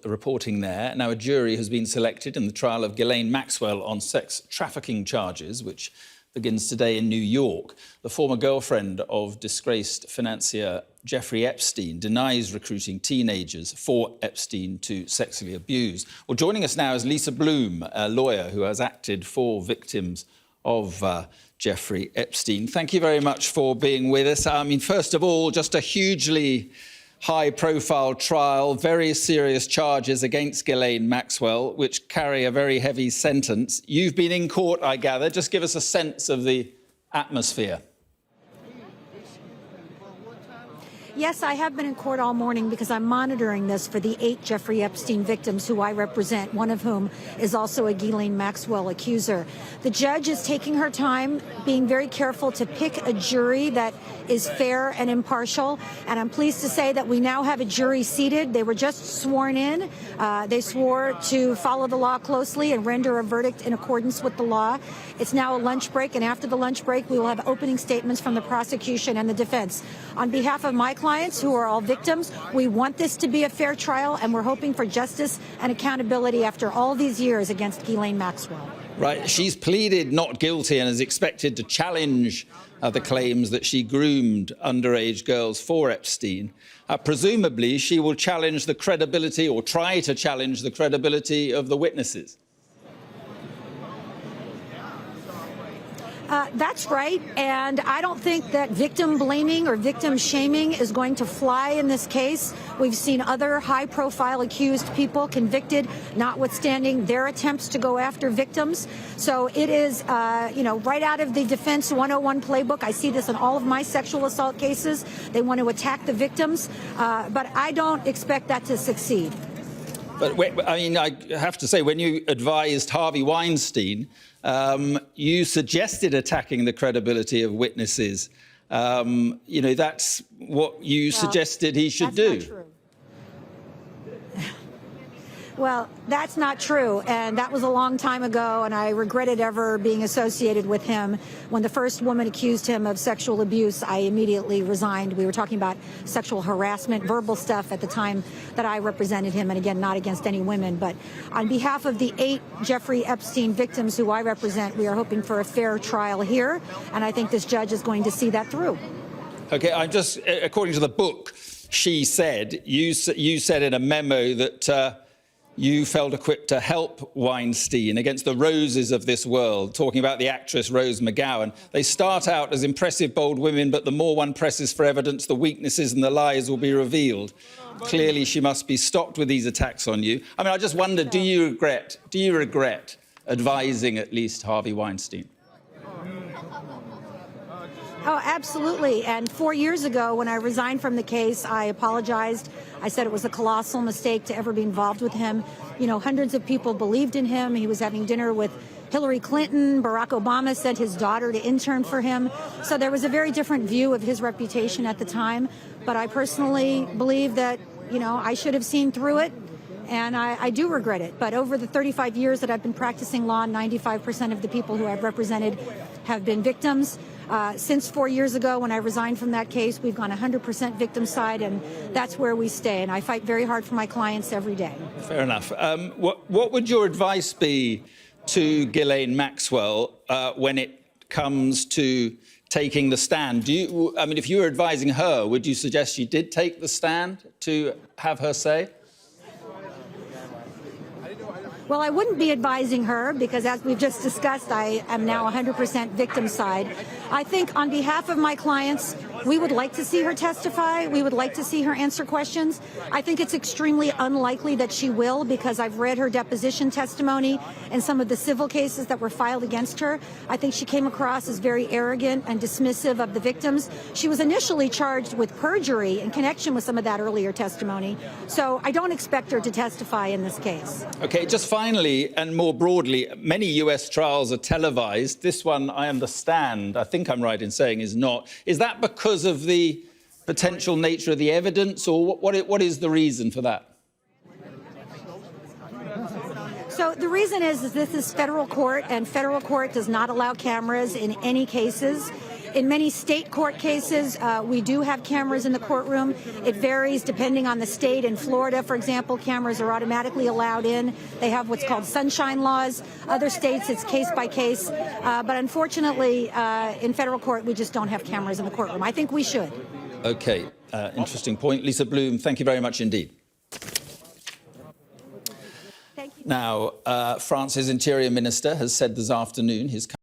the reporting there. Now, a jury has been selected in the trial of Ghislaine Maxwell on sex trafficking charges, which begins today in New York. The former girlfriend of disgraced financier Jeffrey Epstein denies recruiting teenagers for Epstein to sexually abuse. Well, joining us now is Lisa Bloom, a lawyer who has acted for victims of Jeffrey Epstein. Thank you very much for being with us. I mean, first of all, just a hugely high-profile trial, very serious charges against Ghislaine Maxwell, which carry a very heavy sentence. You've been in court, I gather. Just give us a sense of the atmosphere. Yes, I have been in court all morning because I'm monitoring this for the 8 Jeffrey Epstein victims who I represent, one of whom is also a Ghislaine Maxwell accuser. The judge is taking her time, being very careful to pick a jury that is fair and impartial. And I'm pleased to say that we now have a jury seated. They were just sworn in. They swore to follow the law closely and render a verdict in accordance with the law. It's now a lunch break, and after the lunch break, we will have opening statements from the prosecution and the defense. On behalf of my clients, who are all victims, we want this to be a fair trial, and we're hoping for justice and accountability after all these years against Ghislaine Maxwell. Right. She's pleaded not guilty and is expected to challenge the claims that she groomed underage girls for Epstein. Presumably, she will challenge the credibility, or try to challenge the credibility, of the witnesses. That's right, and I don't think that victim blaming or victim shaming is going to fly in this case. We've seen other high-profile accused people convicted, notwithstanding their attempts to go after victims. So it is, right out of the Defense 101 playbook. I see this in all of my sexual assault cases. They want to attack the victims, but I don't expect that to succeed. But, I mean, I have to say, when you advised Harvey Weinstein, you suggested attacking the credibility of witnesses. That's what you suggested he should do. Not true. Well, that's not true, and that was a long time ago, and I regretted ever being associated with him. When the first woman accused him of sexual abuse, I immediately resigned. We were talking about sexual harassment, verbal stuff at the time that I represented him, and again, not against any women. But on behalf of the 8 Jeffrey Epstein victims who I represent, we are hoping for a fair trial here, and I think this judge is going to see that through. OK, according to the book, She Said, you said in a memo that you felt equipped to help Weinstein against the roses of this world, talking about the actress Rose McGowan. They start out as impressive, bold women, but the more one presses for evidence, the weaknesses and the lies will be revealed. Clearly, she must be stopped with these attacks on you. I mean, I just wonder, do you regret advising at least Harvey Weinstein? Oh, absolutely. And 4 years ago, when I resigned from the case, I apologized. I said it was a colossal mistake to ever be involved with him. You know, hundreds of people believed in him. He was having dinner with Hillary Clinton. Barack Obama sent his daughter to intern for him. So there was a very different view of his reputation at the time. But I personally believe that, I should have seen through it. And I do regret it. But over the 35 years that I've been practicing law, 95% of the people who I've represented have been victims. Since 4 years ago, when I resigned from that case, we've gone 100% victim side, and that's where we stay. And I fight very hard for my clients every day. Fair enough. What would your advice be to Ghislaine Maxwell when it comes to taking the stand? If you were advising her, would you suggest she did take the stand to have her say? Well, I wouldn't be advising her because, as we've just discussed, I am now 100% victim side. I think on behalf of my clients, we would like to see her testify. We would like to see her answer questions. I think it's extremely unlikely that she will, because I've read her deposition testimony and some of the civil cases that were filed against her. I think she came across as very arrogant and dismissive of the victims. She was initially charged with perjury in connection with some of that earlier testimony. So I don't expect her to testify in this case. OK, just finally, and more broadly, many US trials are televised. This one, I understand, I think I'm right in saying, is not. Is that because of the potential nature of the evidence, or what is the reason for that? So the reason is this is federal court, and federal court does not allow cameras in any cases. In many state court cases, we do have cameras in the courtroom. It varies depending on the state. In Florida, for example, cameras are automatically allowed in. They have what's called sunshine laws. Other states, it's case by case. But unfortunately, in federal court, we just don't have cameras in the courtroom. I think we should. OK, interesting point. Lisa Bloom, thank you very much indeed. Thank you. Now, France's Interior Minister has said this afternoon his